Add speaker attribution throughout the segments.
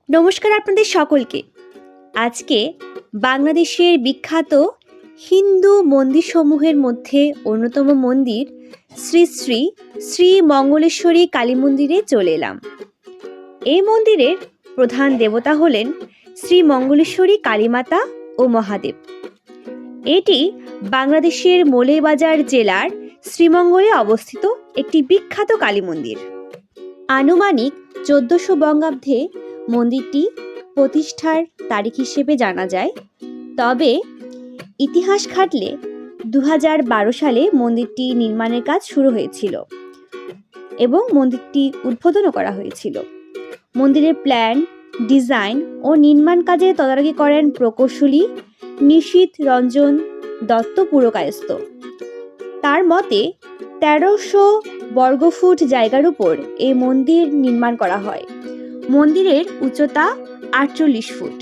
Speaker 1: নমস্কার আপনাদের সকলকে। আজকে বাংলাদেশের বিখ্যাত হিন্দু মন্দিরসমূহের মধ্যে অন্যতম মন্দির শ্রী শ্রী শ্রী মঙ্গলেশ্বরী কালী মন্দিরে চলে এলাম। এই মন্দিরের প্রধান দেবতা হলেন শ্রী মঙ্গলেশ্বরী কালীমাতা ও মহাদেব। এটি বাংলাদেশের মৌলভীবাজার জেলার শ্রীমঙ্গলে অবস্থিত একটি বিখ্যাত কালী মন্দির। আনুমানিক 1400 বঙ্গাব্দে মন্দিরটি প্রতিষ্ঠার তারিখ হিসেবে জানা যায়, তবে ইতিহাস ঘাটলে 2012 সালে মন্দিরটি নির্মাণের কাজ শুরু হয়েছিল এবং মন্দিরটি উদ্বোধনও করা হয়েছিল। মন্দিরের প্ল্যান, ডিজাইন ও নির্মাণ কাজে তদারকি করেন প্রকৌশলী নিশীথ রঞ্জন দত্ত পুরকায়স্থ। তার মতে 1300 বর্গফুট জায়গার উপর এই মন্দির নির্মাণ করা হয়। মন্দিরের উচ্চতা 48 ফুট।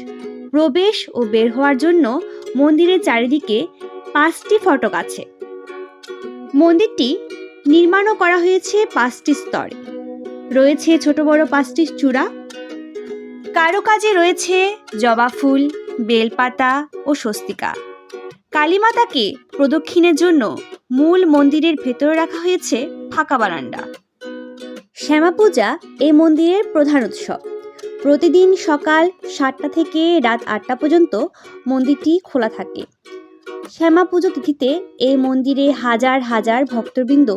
Speaker 1: প্রবেশ ও বের হওয়ার জন্য মন্দিরের চারিদিকে 5টি ফটক আছে। মন্দিরটি নির্মাণও করা হয়েছে 5টি স্তরে। রয়েছে ছোট বড় 5টি চূড়া। কারুকাজে রয়েছে জবা ফুল, বেলপাতা ও স্বস্তিকা। কালীমাতাকে প্রদক্ষিণের জন্য মূল মন্দিরের ভেতরে রাখা হয়েছে ফাঁকা বারান্দা। শ্যামা পূজা এই মন্দিরের প্রধান উৎসব। প্রতিদিন সকাল 7টা থেকে রাত 8টা পর্যন্ত মন্দিরটি খোলা থাকে। শ্যামা পুজো তিথিতে এই মন্দিরে হাজার হাজার ভক্তবৃন্দ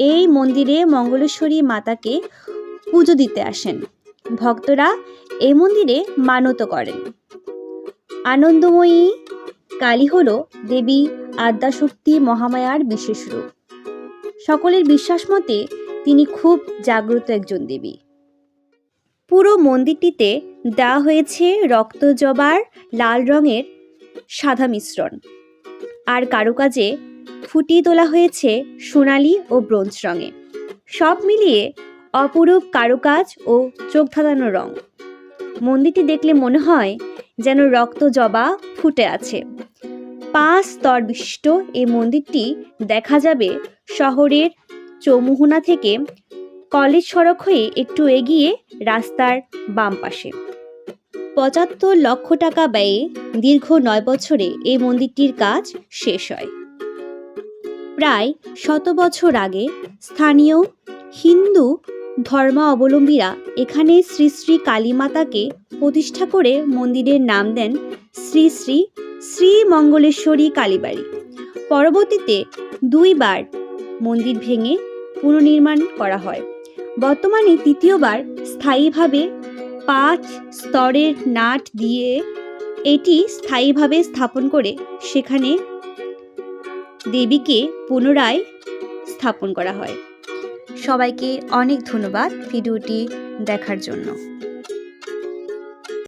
Speaker 1: এই মন্দিরে মঙ্গলেশ্বরী মাতাকে পুজো দিতে আসেন। ভক্তরা এই মন্দিরে মানত করেন। আনন্দময়ী কালী হল দেবী আদ্যাশক্তি মহামায়ার বিশেষ রূপ। সকলের বিশ্বাস মতে তিনি খুব জাগ্রত একজন দেবী। পুরো মন্দিরটিতে দেওয়া হয়েছে রক্ত জবার লাল রঙের সাদা মিশ্রণ, আর কারুকাজে ফুটিয়ে তোলা হয়েছে সোনালি ও ব্রোঞ্জ রঙে। সব মিলিয়ে অপরূপ কারুকাজ ও চোখ ধাঁধানো রং। মন্দিরটি দেখলে মনে হয় যেন রক্ত জবা ফুটে আছে। 5 স্তর বিশিষ্ট এই মন্দিরটি দেখা যাবে শহরের চৌমুহনা থেকে কলেজ সড়ক হয়ে একটু এগিয়ে রাস্তার বাম পাশে। 75 লক্ষ টাকা ব্যয়ে দীর্ঘ 9 বছরে এই মন্দিরটির কাজ শেষ হয়। প্রায় 100 বছর আগে স্থানীয় হিন্দু ধর্মাবলম্বীরা এখানে শ্রী শ্রী কালীমাতাকে প্রতিষ্ঠা করে মন্দিরের নাম দেন শ্রী শ্রী শ্রী মঙ্গলেশ্বরী কালীবাড়ি। পরবর্তীতে 2 বার মন্দির ভেঙে পুনর্নির্মাণ করা হয়। বর্তমানে 3য়বার স্থায়ীভাবে 5 স্তরের নাট দিয়ে এটি স্থায়ীভাবে স্থাপন করে সেখানে দেবীকে পুনরায় স্থাপন করা হয়। সবাইকে অনেক ধন্যবাদ ভিডিওটি দেখার জন্য।